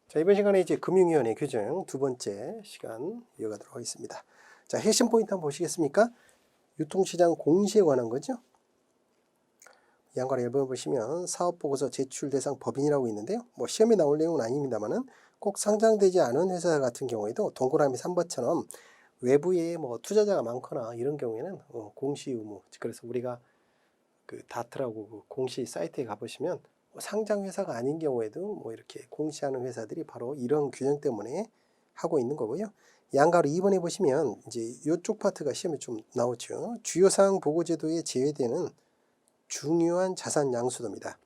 자, 이번 시간에 이제 금융위원회 규정 두 번째 시간 이어가도록 하겠습니다. 자, 핵심 포인트 한번 보시겠습니까? 유통시장 공시에 관한 거죠. 양관 1번 보시면 사업보고서 제출 대상 법인이라고 있는데요. 뭐 시험에 나올 내용은 아닙니다만은 꼭 상장되지 않은 회사 같은 경우에도 동그라미 3번처럼 외부에 뭐 투자자가 많거나 이런 경우에는 공시 의무. 그래서 우리가 그 다트라고 그 공시 사이트에 가보시면 상장 회사가 아닌 경우에도 뭐 이렇게 공시하는 회사들이 바로 이런 규정 때문에 하고 있는 거고요. 양가로 2번에 보시면 이제 이쪽 파트가 시험에 좀 나오죠. 주요 사항 보고 제도에 제외되는 중요한 자산 양수도입니다.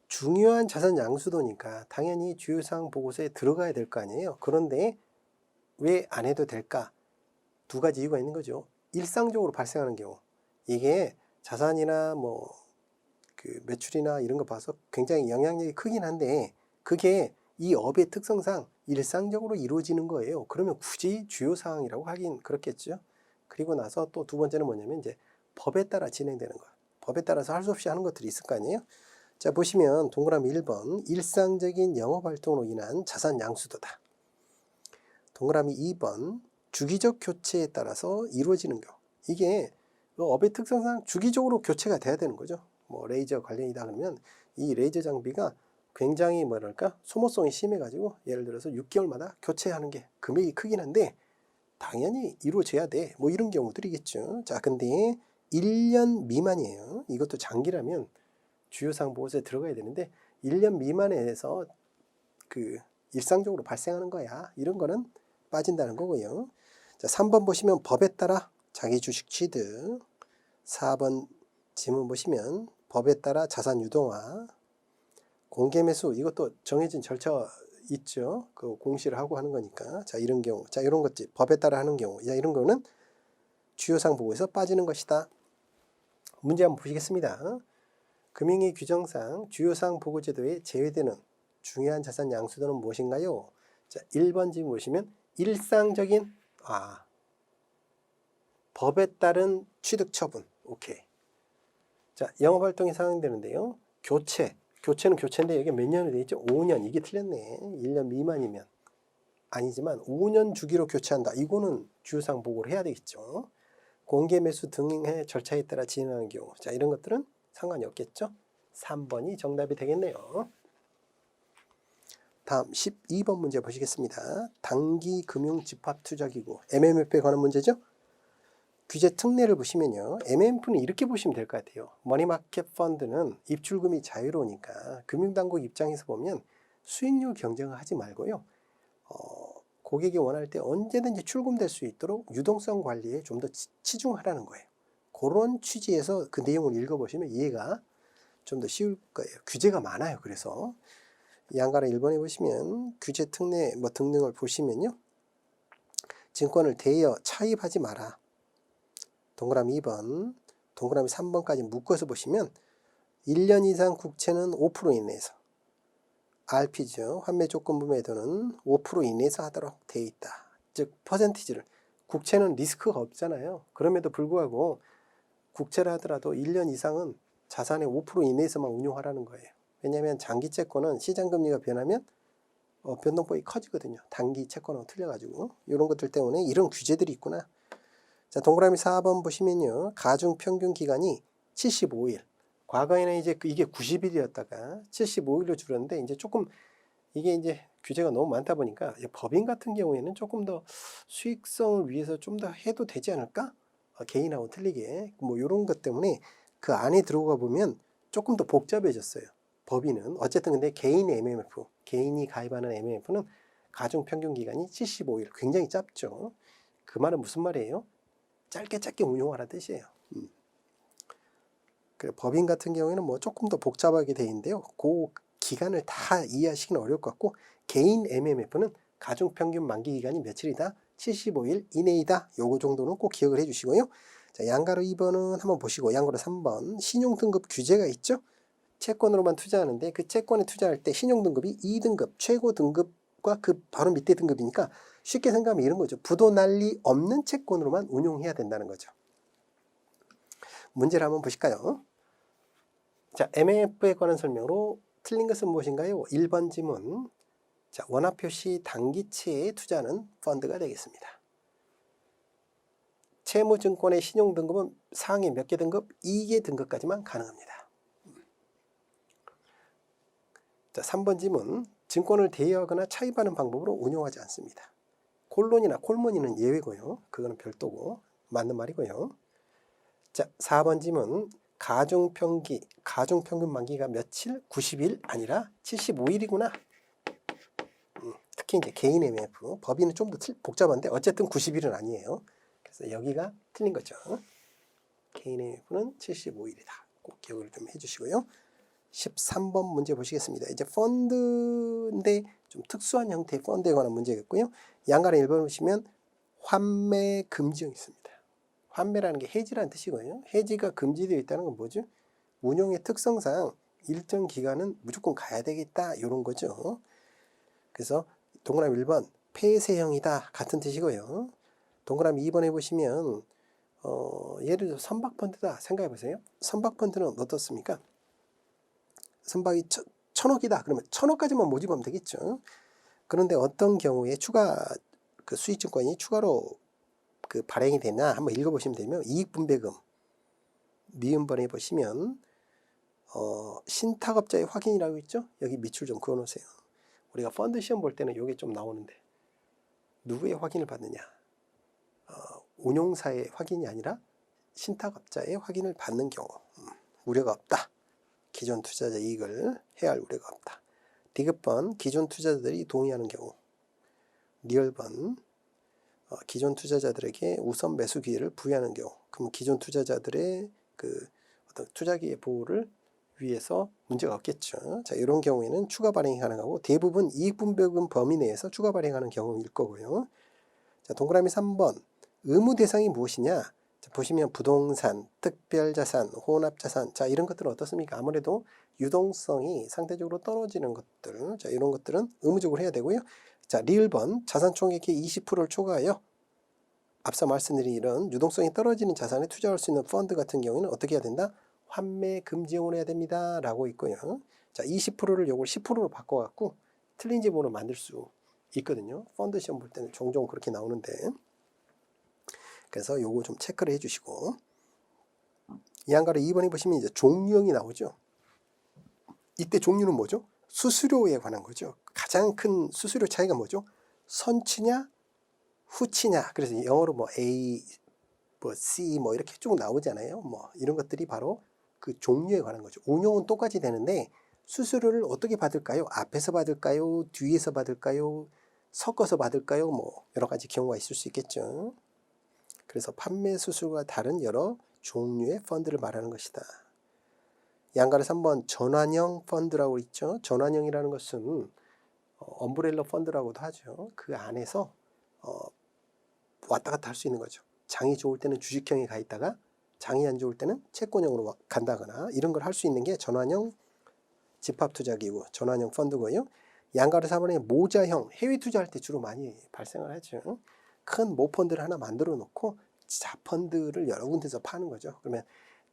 중요한 자산 양수도니까 당연히 주요 사항 보고서에 들어가야 될 거 아니에요. 그런데 왜 안 해도 될까? 두 가지 이유가 있는 거죠. 일상적으로 발생하는 경우. 이게 자산이나 뭐 그 매출이나 이런 거 봐서 굉장히 영향력이 크긴 한데 그게 이 업의 특성상 일상적으로 이루어지는 거예요. 그러면 굳이 주요 사항이라고 하긴 그렇겠죠. 그리고 나서 또 두 번째는 뭐냐면 이제 법에 따라 진행되는 거. 법에 따라서 할 수 없이 하는 것들이 있을 거 아니에요. 자, 보시면 동그라미 1번 일상적인 영업활동으로 인한 자산 양수도다. 동그라미 2번 주기적 교체에 따라서 이루어지는 경우. 이게 업의 특성상 주기적으로 교체가 돼야 되는 거죠. 뭐 레이저 관련이다 그러면 이 레이저 장비가 굉장히 뭐랄까 소모성이 심해가지고 예를 들어서 6개월마다 교체하는 게 금액이 크긴 한데 당연히 이루어져야 돼. 뭐 이런 경우들이겠죠. 자, 근데 1년 미만이에요. 이것도 장기라면 주요사항 보고서에 들어가야 되는데 1년 미만에서 그 일상적으로 발생하는 거야. 이런 거는 빠진다는 거고요. 자, 3번 보시면 법에 따라 자기 주식 취득, 4번 지문 보시면 법에 따라 자산 유동화, 공개 매수 이것도 정해진 절차 있죠. 그 공시를 하고 하는 거니까. 자, 이런 경우, 자, 이런 것들 법에 따라 하는 경우, 자, 이런 거는 주요사항 보고에서 빠지는 것이다. 문제 한번 보시겠습니다. 금융위 규정상 주요사항 보고 제도에 제외되는 중요한 자산 양수도는 무엇인가요? 자, 1번 지금 보시면 일상적인 법에 따른 취득 처분. 오케이. 자, 영업활동이 상행되는데요. 교체는 교체인데 여기 몇 년이 돼 있죠? 5년. 이게 틀렸네. 1년 미만이면 아니지만 5년 주기로 교체한다. 이거는 주요사항 보고를 해야 되겠죠. 공개 매수 등의 절차에 따라 진행하는 경우. 자, 이런 것들은 상관이 없겠죠. 3번이 정답이 되겠네요. 다음 12번 문제 보시겠습니다. 단기 금융 집합 투자기구 MMF에 관한 문제죠. 규제 특례를 보시면요. MMF는 이렇게 보시면 될 것 같아요. 머니마켓 펀드는 입출금이 자유로우니까 금융당국 입장에서 보면 수익률 경쟁을 하지 말고요. 고객이 원할 때 언제든지 출금될 수 있도록 유동성 관리에 좀 더 치중하라는 거예요. 그런 취지에서 그 내용을 읽어보시면 이해가 좀 더 쉬울 거예요. 규제가 많아요. 그래서 양가로 1번에 보시면 규제 특례 뭐 등등을 보시면요. 증권을 대여 차입하지 마라. 동그라미 2번, 동그라미 3번까지 묶어서 보시면 1년 이상 국채는 5% 이내에서 RP죠. 환매 조건부 매도는 5% 이내에서 하도록 되어 있다. 즉 퍼센티지를 국채는 리스크가 없잖아요. 그럼에도 불구하고 국채를 하더라도 1년 이상은 자산의 5% 이내에서만 운용하라는 거예요. 왜냐하면 장기 채권은 시장 금리가 변하면 변동폭이 커지거든요. 단기 채권하고 틀려가지고 이런 것들 때문에 이런 규제들이 있구나. 자, 동그라미 4번 보시면요. 가중 평균 기간이 75일. 과거에는 이제 이게 90일이었다가 75일로 줄었는데 이제 조금 이게 이제 규제가 너무 많다 보니까 법인 같은 경우에는 조금 더 수익성을 위해서 좀 더 해도 되지 않을까? 개인하고 틀리게 뭐 이런 것 때문에 그 안에 들어가 보면 조금 더 복잡해졌어요. 법인은 어쨌든 근데 개인 MMF, 개인이 가입하는 MMF는 가중 평균 기간이 75일. 굉장히 짧죠. 그 말은 무슨 말이에요? 짧게 운용하라는 뜻이에요. 그 법인 같은 경우에는 뭐 조금 더 복잡하게 돼 있는데요. 그 기간을 다 이해하시기는 어려울 것 같고 개인 MMF는 가중 평균 만기 기간이 며칠이다? 75일 이내이다. 요거 정도는 꼭 기억을 해주시고요. 자, 양가로 2번은 한번 보시고 양가로 3번 신용등급 규제가 있죠. 채권으로만 투자하는데 그 채권에 투자할 때 신용등급이 2등급 최고 등급과 그 바로 밑에 등급이니까 쉽게 생각하면 이런 거죠. 부도 난리 없는 채권으로만 운용해야 된다는 거죠. 문제를 한번 보실까요? 자, MMF에 관한 설명으로 틀린 것은 무엇인가요? 1번 지문. 자, 원화표시 단기채에 투자하는 펀드가 되겠습니다. 채무증권의 신용등급은 상위 몇 개 등급? 2개 등급까지만 가능합니다. 자, 3번 질문. 증권을 대여하거나 차입하는 방법으로 운용하지 않습니다. 콜론이나 콜머니는 예외고요. 그거는 별도고 맞는 말이고요. 자, 4번 질문. 가중평균 만기가 며칠? 90일 아니라 75일이구나. 특히 이제 개인 MF, 법인은 좀 더 복잡한데 어쨌든 90일은 아니에요. 그래서 여기가 틀린 거죠. 개인 MF는 75일이다. 꼭 기억을 좀 해주시고요. 13번 문제 보시겠습니다. 이제 펀드인데 좀 특수한 형태의 펀드에 관한 문제겠고요. 양가를 1번 보시면 환매 금지형이 있습니다. 환매라는 게 해지라는 뜻이고요. 해지가 금지되어 있다는 건 뭐죠? 운용의 특성상 일정 기간은 무조건 가야 되겠다 이런 거죠. 그래서 동그라미 1번 폐쇄형이다 같은 뜻이고요. 동그라미 2번에 보시면 예를 들어 선박펀드다 생각해 보세요. 선박펀드는 어떻습니까? 선박이 1,000억이다. 그러면 1,000억까지만 모집하면 되겠죠. 그런데 어떤 경우에 추가 그 수익증권이 추가로 그 발행이 되나 한번 읽어보시면 되면 이익분배금 미음번에 보시면 신탁업자의 확인이라고 있죠. 여기 밑줄 좀 그어놓으세요. 우리가 펀드 시험 볼 때는 이게 좀 나오는데 누구의 확인을 받느냐? 운용사의 확인이 아니라 신탁업자의 확인을 받는 경우 우려가 없다. 기존 투자자 이익을 해할 우려가 없다. 디귿번 기존 투자자들이 동의하는 경우. 리얼번 기존 투자자들에게 우선 매수 기회를 부여하는 경우. 그럼 기존 투자자들의 그 어떤 투자 기회 보호를 위해서 문제가 없겠죠. 자, 이런 경우에는 추가 발행이 가능하고 대부분 이익분배금 범위 내에서 추가 발행하는 경우일 거고요. 자, 동그라미 3번 의무 대상이 무엇이냐? 자, 보시면 부동산, 특별자산, 혼합자산, 자 이런 것들은 어떻습니까? 아무래도 유동성이 상대적으로 떨어지는 것들, 자 이런 것들은 의무적으로 해야 되고요. 자, 리을번 자산 총액의 20%를 초과하여 앞서 말씀드린 이런 유동성이 떨어지는 자산에 투자할 수 있는 펀드 같은 경우에는 어떻게 해야 된다? 환매 금지형으로 해야 됩니다. 라고 있고요. 자, 20%를 요걸 10%로 바꿔갖고 틀린 지문을 만들 수 있거든요. 펀드 시험 볼 때는 종종 그렇게 나오는데. 그래서 요거 좀 체크를 해주시고. 이 한가로 2번에 보시면 이제 종류형이 나오죠. 이때 종류는 뭐죠? 수수료에 관한 거죠. 가장 큰 수수료 차이가 뭐죠? 선취냐, 후치냐. 그래서 영어로 뭐 A, 뭐 C 뭐 이렇게 쭉 나오잖아요. 뭐 이런 것들이 바로 그 종류에 관한 거죠. 운용은 똑같이 되는데 수수료를 어떻게 받을까요? 앞에서 받을까요? 뒤에서 받을까요? 섞어서 받을까요? 뭐 여러 가지 경우가 있을 수 있겠죠. 그래서 판매 수수료가 다른 여러 종류의 펀드를 말하는 것이다. 양가를 3번 전환형 펀드라고 있죠. 전환형이라는 것은 엄브렐러 펀드라고도 하죠. 그 안에서 왔다 갔다 할 수 있는 거죠. 장이 좋을 때는 주식형에 가 있다가 장이 안 좋을 때는 채권형으로 간다거나 이런 걸 할 수 있는 게 전환형 집합투자기구, 전환형 펀드고요. 양가를 4번에 모자형, 해외 투자할 때 주로 많이 발생을 하죠. 큰 모펀드를 하나 만들어 놓고 자펀드를 여러 군데서 파는 거죠. 그러면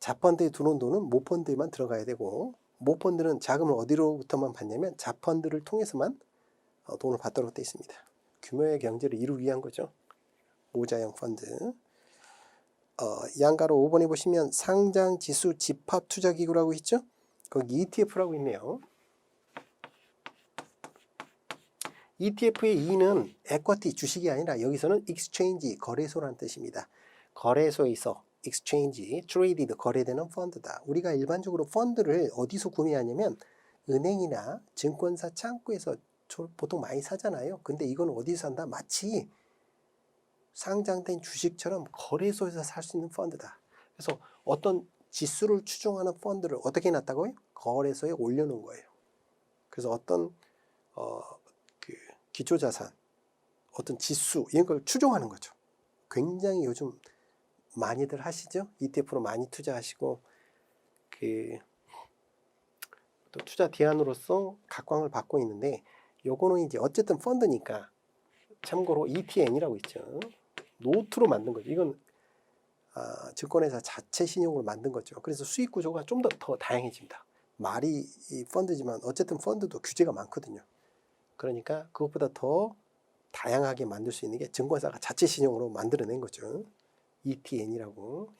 자펀드에 들어온 돈은 모펀드에만 들어가야 되고 모펀드는 자금을 어디로부터만 받냐면 자펀드를 통해서만 돈을 받도록 되어 있습니다. 규모의 경제를 이루기 위한 거죠. 모자형 펀드. 양가로 5번에 보시면 상장지수 집합투자기구라고 있죠. 거기 ETF라고 있네요. ETF의 E는 에쿼티 주식이 아니라 여기서는 익스체인지 거래소라는 뜻입니다. 거래소에서 익스체인지 트레이디드 거래되는 펀드다. 우리가 일반적으로 펀드를 어디서 구매하냐면 은행이나 증권사 창구에서 보통 많이 사잖아요. 근데 이건 어디서 산다? 마치 상장된 주식처럼 거래소에서 살 수 있는 펀드다. 그래서 어떤 지수를 추종하는 펀드를 어떻게 해놨다고요? 거래소에 올려놓은 거예요. 그래서 어떤 그 기초자산, 어떤 지수 이런 걸 추종하는 거죠. 굉장히 요즘 많이들 하시죠? ETF로 많이 투자하시고 또 투자 대안으로서 각광을 받고 있는데 요거는 이제 어쨌든 펀드니까 참고로 ETN이라고 있죠. 노트로 만든 거죠. 이건 증권회사 자체 신용으로 만든 거죠. 그래서 수익 구조가 좀 더 다양해집니다. 말이 이 펀드지만 어쨌든 펀드도 규제가 많거든요. 그러니까 그것보다 더 다양하게 만들 수 있는 게 증권사가 자체 신용으로 만들어낸 거죠. ETN이라고.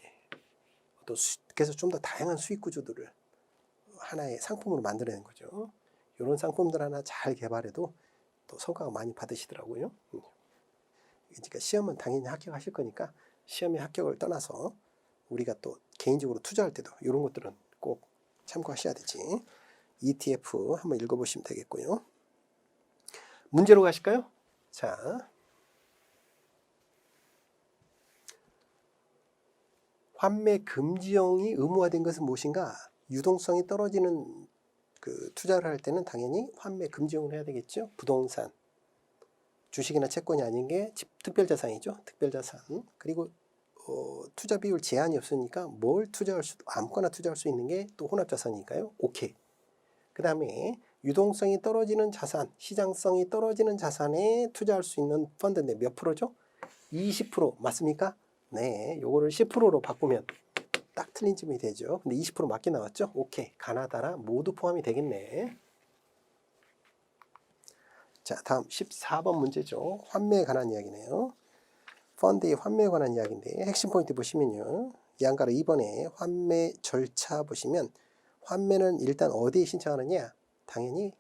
또 그래서 좀 더 다양한 수익 구조들을 하나의 상품으로 만들어낸 거죠. 이런 상품들 하나 잘 개발해도 또 성과가 많이 받으시더라고요. 그러니까 시험은 당연히 합격하실 거니까 시험의 합격을 떠나서 우리가 또 개인적으로 투자할 때도 이런 것들은 꼭 참고하셔야 되지. ETF 한번 읽어보시면 되겠고요. 문제로 가실까요? 자, 환매 금지형이 의무화된 것은 무엇인가? 유동성이 떨어지는 그 투자를 할 때는 당연히 환매 금지형을 해야 되겠죠. 부동산, 주식이나 채권이 아닌 게 특별자산이죠. 특별자산. 그리고 투자 비율 제한이 없으니까 뭘 투자할 수도 아무거나 투자할 수 있는 게 또 혼합자산이니까요. 오케이. 그 다음에 유동성이 떨어지는 자산, 시장성이 떨어지는 자산에 투자할 수 있는 펀드인데 몇 프로죠? 20% 맞습니까? 네, 요거를 10%로 바꾸면 딱 틀린 질문이 되죠. 근데 20% 맞게 나왔죠? 오케이. 가나다라 모두 포함이 되겠네. 자, 다음 14번 문제죠. 환매에 관한 이야기네요. 펀드의 환매에 관한 이야기인데 핵심 포인트 보시면요. 양가로 2번에 환매 절차 보시면 환매는 일단 어디에 신청하느냐? 당연히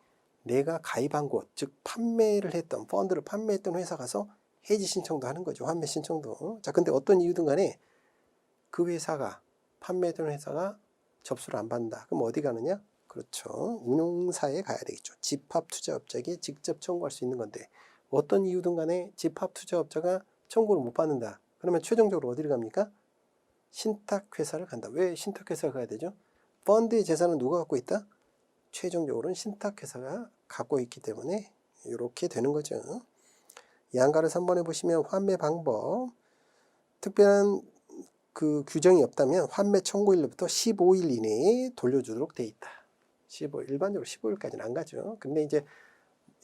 내가 가입한 곳, 즉 판매를 했던 펀드를 판매했던 회사 가서 해지 신청도 하는 거죠. 환매 신청도. 자, 근데 어떤 이유든 간에 그 회사가 판매했던 회사가 접수를 안 받는다. 그럼 어디 가느냐? 그렇죠. 운용사에 가야 되겠죠. 집합투자업자에게 직접 청구할 수 있는 건데 어떤 이유든 간에 집합투자업자가 청구를 못 받는다. 그러면 최종적으로 어디를 갑니까? 신탁회사를 간다. 왜 신탁회사를 가야 되죠? 펀드의 재산은 누가 갖고 있다? 최종적으로는 신탁회사가 갖고 있기 때문에 이렇게 되는 거죠. 양가를 3번에 보시면 환매 방법 특별한 그 규정이 없다면 환매 청구일로부터 15일 이내에 돌려주도록 돼 있다. 15일, 일반적으로 15일까지는 안 가죠. 근데 이제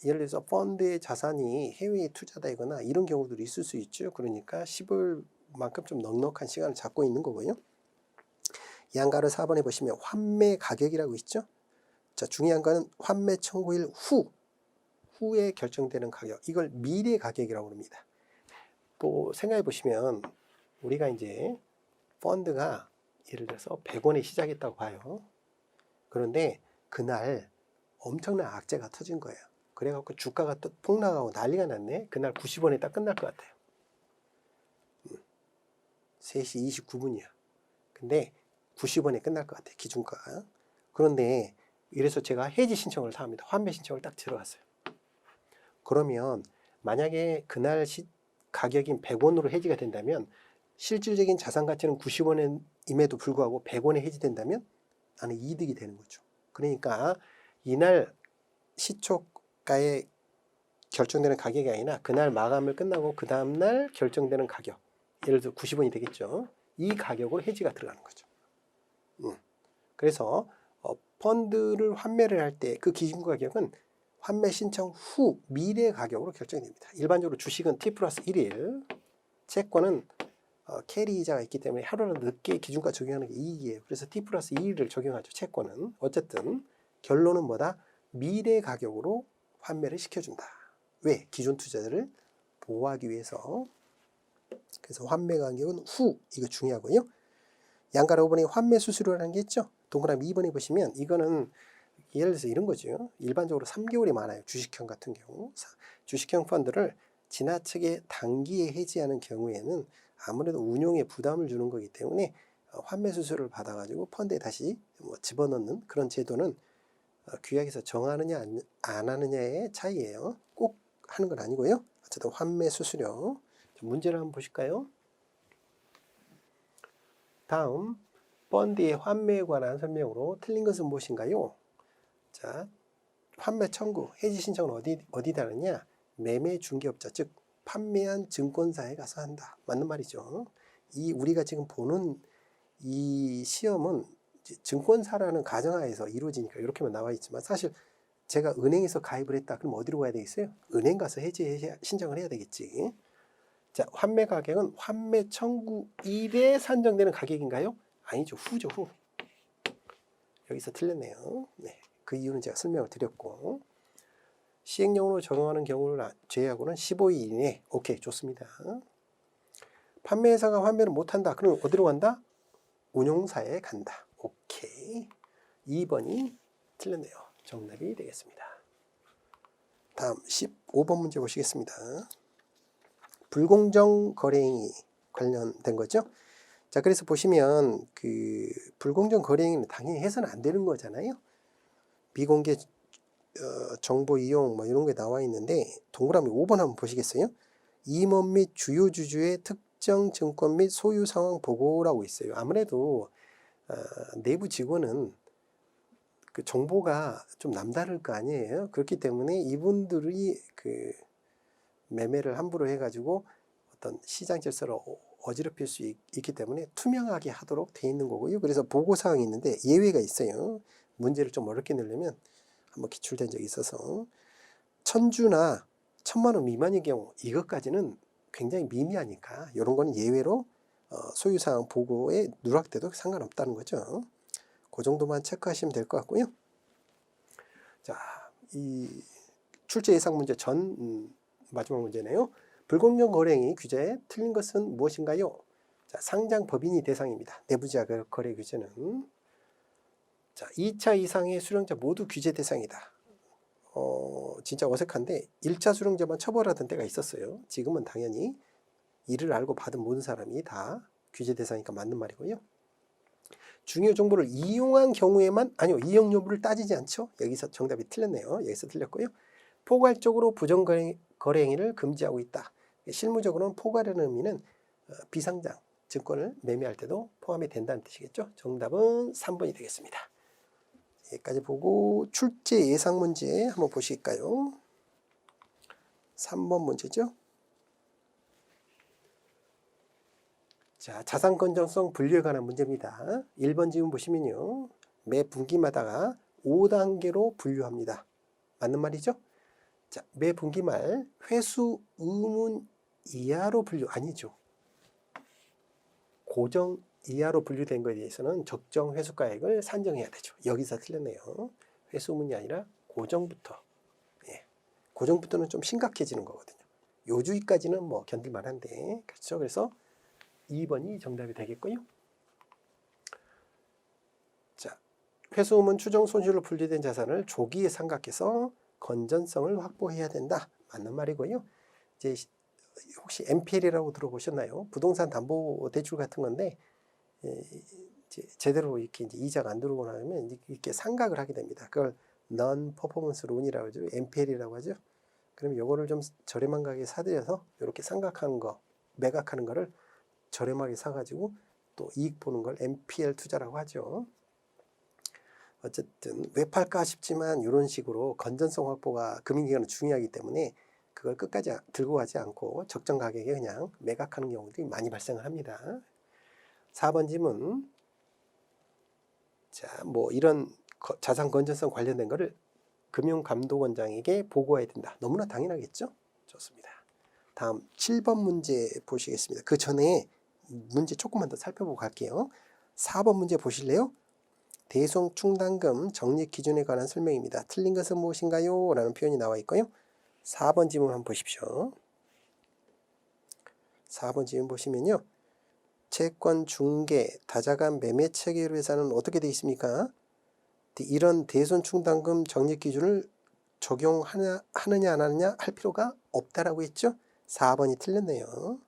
예를 들어서 펀드의 자산이 해외에 투자되거나 이런 경우들이 있을 수 있죠. 그러니까 15일만큼 좀 넉넉한 시간을 잡고 있는 거고요. 양가를 4번에 보시면 환매 가격이라고 있죠. 자, 중요한 거는 환매 청구일 후에 결정되는 가격. 이걸 미래 가격이라고 합니다. 또 생각해 보시면 우리가 이제 펀드가 예를 들어서 100원에 시작했다고 봐요. 그런데 그날 엄청난 악재가 터진 거예요. 그래갖고 주가가 또 폭락하고 난리가 났네. 그날 90원에 딱 끝날 것 같아요. 3시 29분이야. 근데 90원에 끝날 것 같아요. 기준가. 그런데 이래서 제가 해지 신청을 다 합니다. 환매 신청을 딱 들어갔어요. 그러면 만약에 그날 가격인 100원으로 해지가 된다면 실질적인 자산 가치는 90원임에도 불구하고 100원에 해지된다면 나는 이득이 되는 거죠. 그러니까 이날 시초가에 결정되는 가격이 아니라 그날 마감을 끝나고 그 다음날 결정되는 가격, 예를 들어 90원이 되겠죠. 이 가격으로 해지가 들어가는 거죠. 그래서 펀드를 환매를 할 때 그 기준 가격은 환매 신청 후 미래 가격으로 결정됩니다. 일반적으로 주식은 T+1일, 채권은 캐리 이자가 있기 때문에 하루라도 늦게 기준가 적용하는 게 이익이에요. 그래서 T+2를 적용하죠. 채권은. 어쨌든 결론은 뭐다? 미래 가격으로 환매를 시켜준다. 왜? 기존 투자자를 보호하기 위해서. 그래서 환매 가격은 후. 이거 중요하고요. 양가로 5번에 환매 수수료라는 게 있죠. 동그라미 2번에 보시면 이거는 예를 들어서 이런 거죠. 일반적으로 3개월이 많아요. 주식형 같은 경우. 주식형 펀드를 지나치게 단기에 해지하는 경우에는 아무래도 운용에 부담을 주는 거기 때문에 환매 수수료를 받아가지고 펀드에 다시 집어넣는 그런 제도는 규약에서 정하느냐 안 하느냐의 차이예요. 꼭 하는 건 아니고요. 어쨌든 환매 수수료. 문제를 한번 보실까요? 다음 펀드의 환매에 관한 설명으로 틀린 것은 무엇인가요? 자, 환매 청구, 해지 신청은 어디다 하느냐? 매매 중개업자, 즉 판매한 증권사에 가서 한다. 맞는 말이죠. 이 우리가 지금 보는 이 시험은 증권사라는 가정하에서 이루어지니까 이렇게만 나와 있지만 사실 제가 은행에서 가입을 했다. 그럼 어디로 가야 되겠어요? 은행 가서 해지 신청을 해야 되겠지. 자, 환매 가격은 환매 청구일에 산정되는 가격인가요? 아니죠. 후죠, 후. 여기서 틀렸네요. 네, 그 이유는 제가 설명을 드렸고 시행령으로 적용하는 경우를 제외하고는 15일 이내. 오케이, 좋습니다. 판매사가 환매를 못한다. 그럼 어디로 간다? 운용사에 간다. 오케이. 2번이 틀렸네요. 정답이 되겠습니다. 다음 15번 문제 보시겠습니다. 불공정 거래행위 관련된 거죠. 자, 그래서 보시면 그 불공정 거래행위는 당연히 해서는 안 되는 거잖아요. 미공개 정보 이용 뭐 이런 게 나와 있는데 동그라미 5번 한번 보시겠어요? 임원 및 주요 주주의 특정 증권 및 소유 상황 보고라고 있어요. 아무래도 내부 직원은 그 정보가 좀 남다를 거 아니에요. 그렇기 때문에 이분들이 그 매매를 함부로 해가지고 어떤 시장 질서를 어지럽힐 수 있기 때문에 투명하게 하도록 돼 있는 거고요. 그래서 보고사항이 있는데 예외가 있어요. 문제를 좀 어렵게 내려면 한번 기출된 적이 있어서 1000주나 1000만 원 미만의 경우 이것까지는 굉장히 미미하니까 이런 거는 예외로 소유사항 보고에 누락돼도 상관없다는 거죠. 그 정도만 체크하시면 될 것 같고요. 자, 이 출제 예상 문제 전 마지막 문제네요. 불공정 거래행위 규제에 틀린 것은 무엇인가요? 자, 상장 법인이 대상입니다. 내부자 거래 규제는. 자, 2차 이상의 수령자 모두 규제 대상이다. 진짜 어색한데 1차 수령자만 처벌하던 때가 있었어요. 지금은 당연히 이를 알고 받은 모든 사람이 다 규제 대상이니까 맞는 말이고요. 중요 정보를 이용한 경우에만 아니요, 이용 여부를 따지지 않죠. 여기서 정답이 틀렸네요. 여기서 틀렸고요. 포괄적으로 부정 거래 행위를 금지하고 있다. 실무적으로는 포괄이라는 의미는 비상장 증권을 매매할 때도 포함이 된다는 뜻이겠죠. 정답은 3번이 되겠습니다. 여기까지 보고 출제 예상 문제 한번 보실까요? 3번 문제죠. 자, 자산 건전성 분류에 관한 문제입니다. 1번 지문 보시면요. 매 분기마다 5단계로 분류합니다. 맞는 말이죠? 자, 매 분기 말 회수 의문 이하로 분류 아니죠. 고정 이하로 분류된 것에 대해서는 적정 회수가액을 산정해야 되죠. 여기서 틀렸네요. 회수 의문이 아니라 고정부터. 예. 고정부터는 좀 심각해지는 거거든요. 요주기까지는 뭐 견딜만 한데. 그렇죠. 그래서 2번이 정답이 되겠고요. 자, 회수 의문 추정 손실로 분류된 자산을 조기에 상각해서 건전성을 확보해야 된다. 맞는 말이고요. 이제 혹시 NPL이라고 들어보셨나요? 부동산 담보 대출 같은 건데 제대로 이렇게 이제 이자가 안 들어오고 나면 이렇게 상각을 하게 됩니다. 그걸 non-performance loan이라고 하죠. NPL이라고 하죠. 그럼 이거를 좀 저렴한 가격에 사들여서 이렇게 상각하는 거, 매각하는 거를 저렴하게 사가지고 또 이익 보는 걸 NPL 투자라고 하죠. 어쨌든 왜 팔까 싶지만 이런 식으로 건전성 확보가 금융기관은 중요하기 때문에 그걸 끝까지 들고 가지 않고 적정 가격에 그냥 매각하는 경우들이 많이 발생을 합니다. 4번 질문. 자, 뭐 이런 자산 건전성 관련된 거를 금융감독원장에게 보고해야 된다. 너무나 당연하겠죠? 좋습니다. 다음 7번 문제 보시겠습니다. 그 전에 문제 조금만 더 살펴보고 갈게요. 4번 문제 보실래요? 대손 충당금 적립 기준에 관한 설명입니다. 틀린 것은 무엇인가요? 라는 표현이 나와 있고요. 4번 질문 한번 보십시오. 4번 질문 보시면요. 채권 중개, 다자간 매매 체계로 해서는 어떻게 되어 있습니까? 이런 대손 충당금 적립 기준을 적용하느냐 안 하느냐 할 필요가 없다라고 했죠. 4번이 틀렸네요.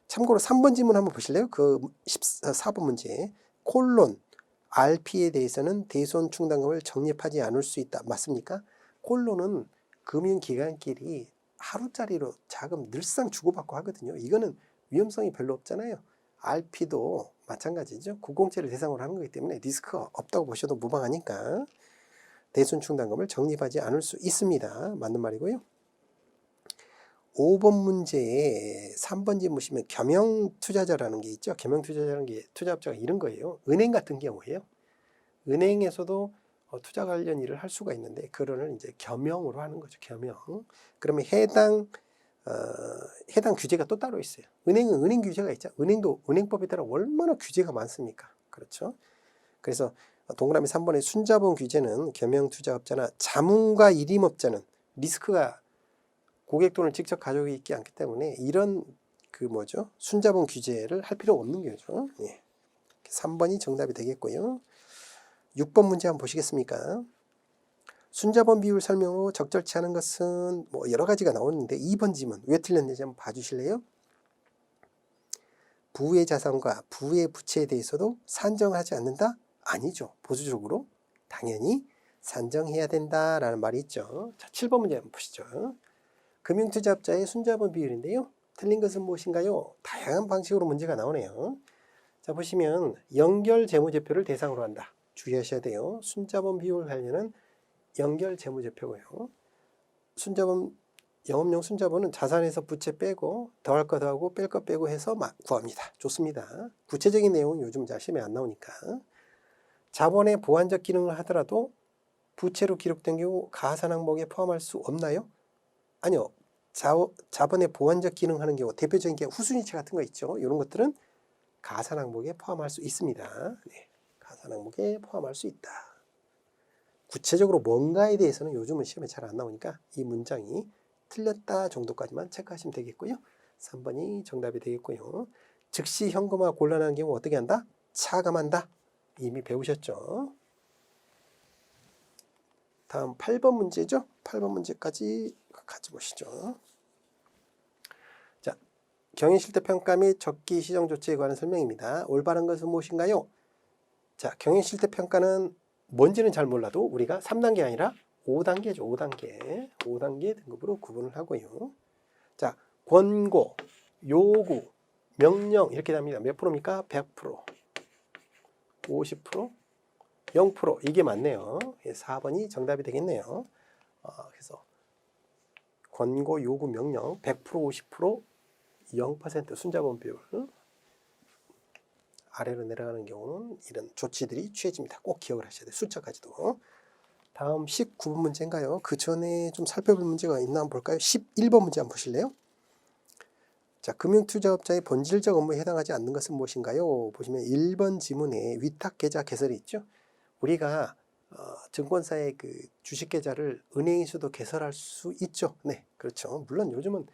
참고로 3번 질문 한번 보실래요? 그 4번 문제. 콜론 RP에 대해서는 대손 충당금을 적립하지 않을 수 있다. 맞습니까? 콜론은 금융기관끼리 하루짜리로 자금 늘상 주고받고 하거든요. 이거는 위험성이 별로 없잖아요. RP도 마찬가지죠. 구공채를 대상으로 하는 거기 때문에 리스크가 없다고 보셔도 무방하니까 대손 충당금을 적립하지 않을 수 있습니다. 맞는 말이고요. 5번 문제에 3번지 보시면 겸용투자자라는 게 있죠. 겸용투자자라는 게 투자업자가 이런 거예요. 은행 같은 경우에요. 은행에서도 투자 관련 일을 할 수가 있는데 그거를 이제 겸용으로 하는 거죠. 겸용. 그러면 해당 규제가 또 따로 있어요. 은행은 은행 규제가 있죠. 은행도 은행법에 따라 얼마나 규제가 많습니까? 그렇죠. 그래서 동그라미 3번의 순자본 규제는 겸용투자업자나 자문과 일임업자는 리스크가 고객 돈을 직접 가지고 있지 않기 때문에 이런 순자본 규제를 할 필요가 없는 거죠. 예. 3번이 정답이 되겠고요. 6번 문제 한번 보시겠습니까? 순자본 비율 설명으로 적절치 않은 것은 뭐 여러 가지가 나오는데 2번 지문 왜 틀렸는지 한번 봐주실래요? 부의 자산과 부의 부채에 대해서도 산정하지 않는다? 아니죠. 보수적으로 당연히 산정해야 된다라는 말이 있죠. 자, 7번 문제 한번 보시죠. 금융투자업자의 순자본 비율인데요. 틀린 것은 무엇인가요? 다양한 방식으로 문제가 나오네요. 자, 보시면 연결 재무제표를 대상으로 한다. 주의하셔야 돼요. 순자본 비율 관련은 연결 재무제표고요. 순자본, 영업용 순자본은 자산에서 부채 빼고 더할 거 더하고 뺄 거 빼고 해서 구합니다. 좋습니다. 구체적인 내용은 요즘 잘 시험에 안 나오니까. 자본의 보완적 기능을 하더라도 부채로 기록된 경우 가산 항목에 포함할 수 없나요? 아니요. 자본의 보완적 기능하는 경우 대표적인 게 후순위채 같은 거 있죠. 이런 것들은 가산 항목에 포함할 수 있습니다. 네, 가산 항목에 포함할 수 있다. 구체적으로 뭔가에 대해서는 요즘은 시험에 잘 안 나오니까 이 문장이 틀렸다 정도까지만 체크하시면 되겠고요. 3번이 정답이 되겠고요. 즉시 현금화 곤란한 경우 어떻게 한다? 차감한다. 이미 배우셨죠? 다음 8번 문제죠. 8번 문제까지 같이 보시죠. 자, 경영실태평가 및 적기 시정 조치에 관한 설명입니다. 올바른 것은 무엇인가요? 자, 경영실태평가는 뭔지는 잘 몰라도 우리가 3단계 아니라 5단계죠. 5단계. 5단계 등급으로 구분을 하고요. 자, 권고, 요구, 명령 이렇게 됩니다. 몇 프로입니까? 100%, 50%, 0% 이게 맞네요. 4번이 정답이 되겠네요. 그래서 권고, 요구, 명령 100%, 50%, 0% 순자본 비율 아래로 내려가는 경우는 이런 조치들이 취해집니다. 꼭 기억을 하셔야 돼요. 숫자까지도. 다음 19번 문제인가요? 그 전에 좀 살펴볼 문제가 있나 한번 볼까요? 11번 문제 한번 보실래요? 자, 금융투자업자의 본질적 업무에 해당하지 않는 것은 무엇인가요? 보시면 1번 지문에 위탁계좌 개설이 있죠. 우리가 증권사의 그 주식계좌를 은행에서도 개설할 수 있죠. 네, 그렇죠. 물론 요즘은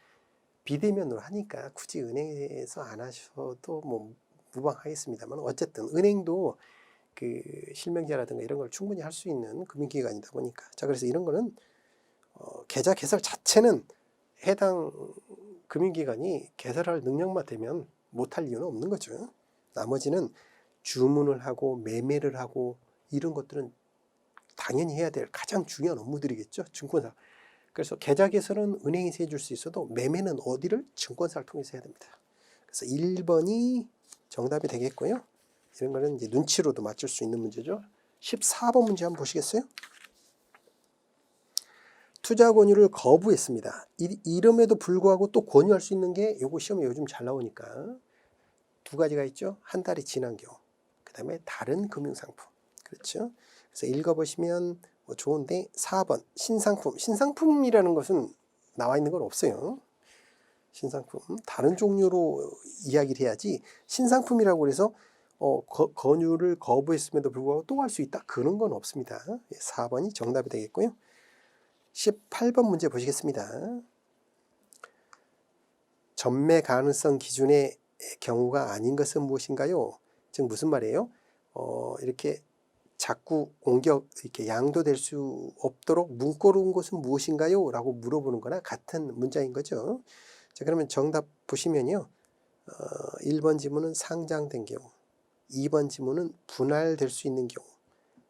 비대면으로 하니까 굳이 은행에서 안 하셔도 뭐 무방하겠습니다만 어쨌든 은행도 그 실명제라든가 이런 걸 충분히 할 수 있는 금융기관이다 보니까 자 그래서 이런 거는 계좌 개설 자체는 해당 금융기관이 개설할 능력만 되면 못할 이유는 없는 거죠. 나머지는 주문을 하고 매매를 하고 이런 것들은 당연히 해야 될 가장 중요한 업무들이겠죠. 증권사. 그래서 계좌 개설은 은행에서 해줄 수 있어도 매매는 어디를? 증권사를 통해서 해야 됩니다. 그래서 1번이 정답이 되겠고요. 이런 거는 이제 눈치로도 맞출 수 있는 문제죠. 14번 문제 한번 보시겠어요? 투자 권유를 거부했습니다. 이름에도 불구하고 또 권유할 수 있는 게 요거 시험에 요즘 잘 나오니까 두 가지가 있죠. 한 달이 지난 경우. 그 다음에 다른 금융상품. 그렇죠. 그래서 읽어보시면 뭐 좋은데 4번 신상품. 신상품이라는 것은 나와 있는 건 없어요. 신상품. 다른 종류로 이야기를 해야지 신상품이라고 해서 권유를 거부했음에도 불구하고 또 할 수 있다. 그런 건 없습니다. 4번이 정답이 되겠고요. 18번 문제 보시겠습니다. 전매 가능성 기준의 경우가 아닌 것은 무엇인가요? 즉 무슨 말이에요? 이렇게 자꾸 공격 이렇게 양도될 수 없도록 문구로운 것은 무엇인가요? 라고 물어보는 거나 같은 문자인 거죠. 자, 그러면 정답 보시면요. 1번 지문은 상장된 경우, 2번 지문은 분할될 수 있는 경우,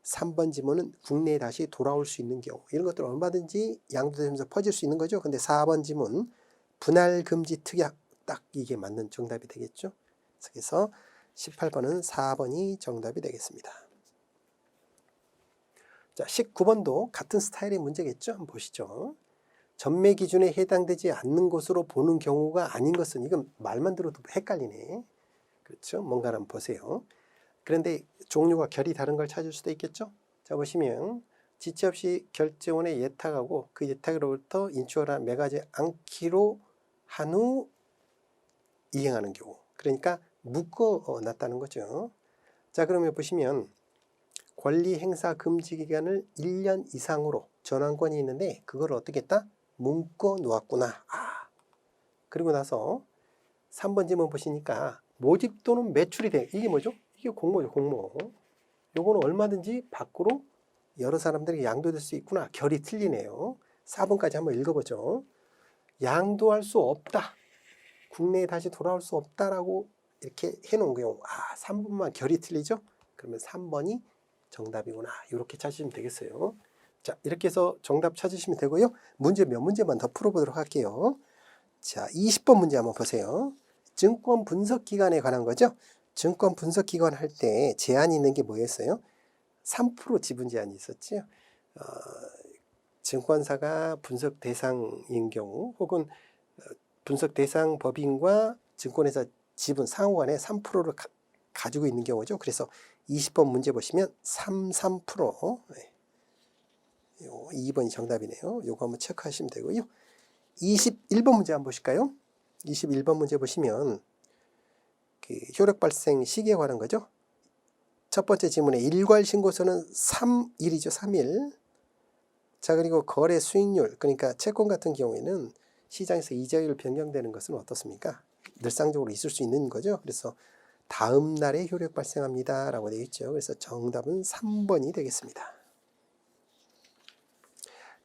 3번 지문은 국내에 다시 돌아올 수 있는 경우 이런 것들 얼마든지 양도되면서 퍼질 수 있는 거죠. 근데 4번 지문 분할 금지 특약 딱 이게 맞는 정답이 되겠죠. 그래서 18번은 4번이 정답이 되겠습니다. 자, 19번도 같은 스타일의 문제겠죠. 한번 보시죠. 전매 기준에 해당되지 않는 것으로 보는 경우가 아닌 것은 이건 말만 들어도 헷갈리네. 그렇죠. 뭔가 한번 보세요. 그런데 종류가 결이 다른 걸 찾을 수도 있겠죠. 자 보시면 지체 없이 결제원에 예탁하고 그 예탁으로부터 인추어나 매가지 않기로 한 후 이행하는 경우. 그러니까 묶어 놨다는 거죠. 자 그러면 보시면 권리 행사 금지 기간을 1년 이상으로 전환권이 있는데 그걸 어떻게 했다? 묶어 놓았구나. 그리고 나서 3번 질문 보시니까 모집 또는 매출이 돼. 이게 뭐죠? 이게 공모죠, 공모. 요거는 얼마든지 밖으로 여러 사람들에게 양도될 수 있구나. 결이 틀리네요. 4번까지 한번 읽어보죠. 양도할 수 없다. 국내에 다시 돌아올 수 없다라고 이렇게 해놓은 경우 3번만 결이 틀리죠? 그러면 3번이 정답이구나. 이렇게 찾으시면 되겠어요. 자, 이렇게 해서 정답 찾으시면 되고요. 문제 몇 문제만 더 풀어보도록 할게요. 자, 20번 문제 한번 보세요. 증권 분석 기간에 관한 거죠. 증권 분석 기간 할 때 제한이 있는 게 뭐였어요? 3% 지분 제한이 있었죠. 증권사가 분석 대상인 경우 혹은 분석 대상 법인과 증권회사 지분 상호간에 3%를 가지고 있는 경우죠. 그래서 20번 문제 보시면 33%. 네. 2번이 정답이네요. 요거 한번 체크하시면 되고요. 21번 문제 한번 보실까요? 21번 문제 보시면 그 효력 발생 시기에 관한 거죠. 첫 번째 질문에 일괄 신고서는 3일이죠. 3일. 자, 그리고 거래 수익률, 그러니까 채권 같은 경우에는 시장에서 이자율 변경되는 것은 어떻습니까? 늘상적으로 있을 수 있는 거죠. 그래서 다음 날에 효력 발생합니다 라고 되어 있죠. 그래서 정답은 3번이 되겠습니다.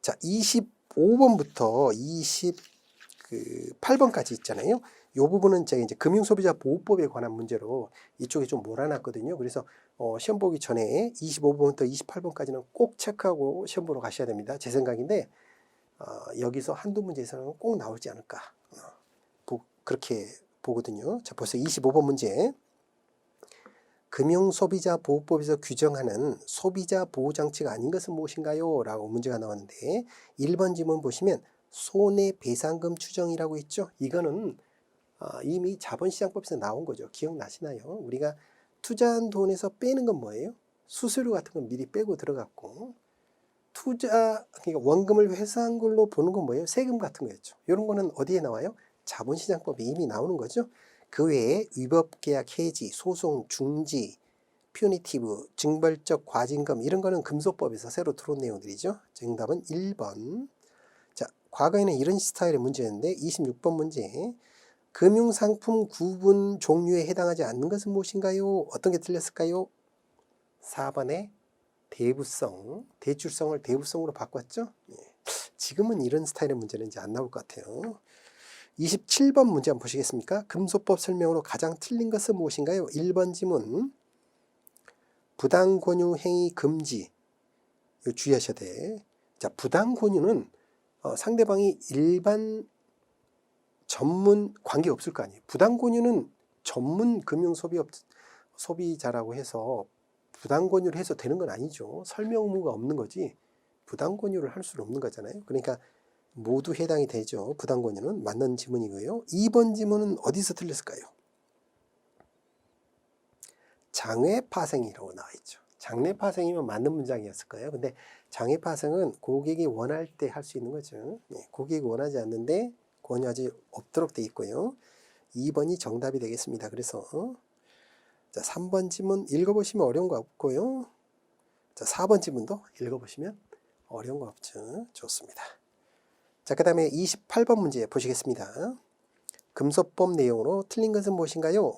자, 25번부터 28번까지 있잖아요. 이 부분은 제가 이제 금융소비자보호법에 관한 문제로 이쪽에 좀 몰아놨거든요. 그래서 시험 보기 전에 25번부터 28번까지는 꼭 체크하고 시험 보러 가셔야 됩니다. 제 생각인데 여기서 한두 문제에서는 꼭 나오지 않을까 그렇게 보거든요. 자, 벌써 25번 문제. 금융소비자보호법에서 규정하는 소비자 보호장치가 아닌 것은 무엇인가요? 라고 문제가 나왔는데 1번 지문 보시면 손해배상금 추정이라고 있죠. 이거는 이미 자본시장법에서 나온 거죠. 기억나시나요? 우리가 투자한 돈에서 빼는 건 뭐예요? 수수료 같은 건 미리 빼고 들어갔고 그러니까 원금을 회수한 걸로 보는 건 뭐예요? 세금 같은 거였죠. 이런 거는 어디에 나와요? 자본시장법에 이미 나오는 거죠. 그 외에 위법계약 해지, 소송, 중지, 퓨니티브, 징벌적 과징금 이런 거는 금소법에서 새로 들어온 내용들이죠. 정답은 1번. 자, 과거에는 이런 스타일의 문제였는데 26번 문제. 금융상품 구분 종류에 해당하지 않는 것은 무엇인가요? 어떤 게 틀렸을까요? 4번에 대부성, 대출성을 대부성으로 바꿨죠? 지금은 이런 스타일의 문제는 이제 안 나올 것 같아요. 27번 문제 한번 보시겠습니까? 금소법 설명으로 가장 틀린 것은 무엇인가요? 1번 지문. 부당권유 행위 금지. 이거 주의하셔야 돼. 자, 부당권유는 상대방이 일반 전문 관계 없을 거 아니에요. 부당권유는 전문 소비자라고 해서 부당권유를 해서 되는 건 아니죠. 설명 의무가 없는 거지 부당권유를 할 수는 없는 거잖아요. 그러니까 모두 해당이 되죠. 부당권유는 맞는 지문이고요. 2번 지문은 어디서 틀렸을까요? 장외파생이라고 나와 있죠. 장외파생이면 맞는 문장이었을 거예요. 근데 장외파생은 고객이 원할 때 할 수 있는 거죠. 고객이 원하지 않는데 권유하지 없도록 되어 있고요. 2번이 정답이 되겠습니다. 그래서 자, 3번 지문 읽어보시면 어려운 거 없고요. 자, 4번 지문도 읽어보시면 어려운 거 없죠. 좋습니다. 자, 그 다음에 28번 문제 보시겠습니다. 금소법 내용으로 틀린 것은 무엇인가요?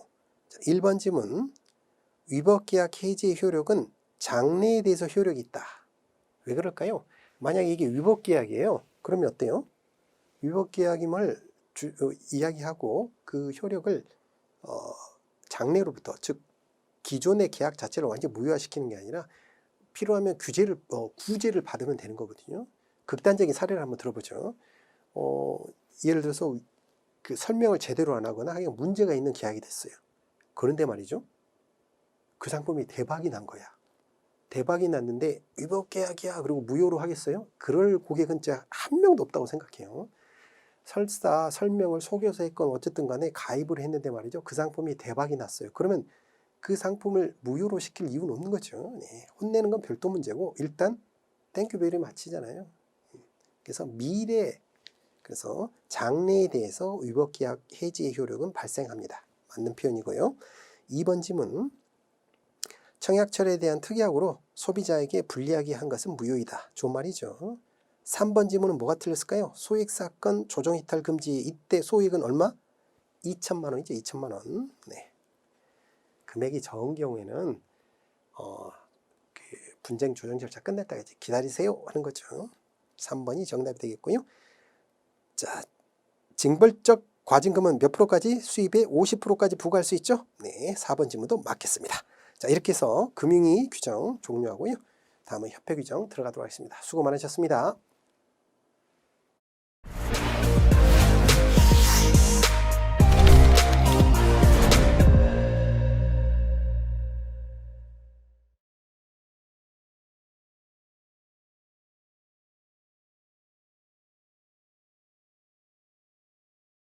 자, 1번 지문. 위법계약 해지의 효력은 장래에 대해서 효력이 있다. 왜 그럴까요? 만약에 이게 위법계약이에요. 그러면 어때요? 위법계약임을 이야기하고 그 효력을 장래로부터 즉 기존의 계약 자체를 완전히 무효화시키는 게 아니라 필요하면 구제를 받으면 되는 거거든요. 극단적인 사례를 한번 들어보죠. 예를 들어서 그 설명을 제대로 안 하거나 그냥 문제가 있는 계약이 됐어요. 그런데 말이죠. 그 상품이 대박이 난 거야. 대박이 났는데 위법계약이야. 그리고 무효로 하겠어요? 그럴 고객은 진짜 한 명도 없다고 생각해요. 설사 설명을 속여서 했건 어쨌든 간에 가입을 했는데 말이죠. 그 상품이 대박이 났어요. 그러면 그 상품을 무효로 시킬 이유는 없는 거죠. 혼내는 건 별도 문제고 일단 땡큐 베리 마치잖아요. 그래서 그래서 장래에 대해서 위법계약 해지의 효력은 발생합니다. 맞는 표현이고요. 2번 지문. 청약철에 대한 특약으로 소비자에게 불리하게 한 것은 무효이다. 좋은 말이죠. 3번 지문은 뭐가 틀렸을까요? 소액사건 조정이탈 금지. 이때 소액은 얼마? 2천만 원이죠. 2천만 원. 네. 금액이 적은 경우에는 그 분쟁 조정 절차 끝냈다가 이제 기다리세요 하는 거죠. 3번이 정답이 되겠고요. 자, 징벌적 과징금은 몇 프로까지? 수입의 50%까지 부과할 수 있죠? 네, 4번 질문도 맞겠습니다. 자, 이렇게 해서 금융위 규정 종료하고요. 다음은 협회 규정 들어가도록 하겠습니다. 수고 많으셨습니다.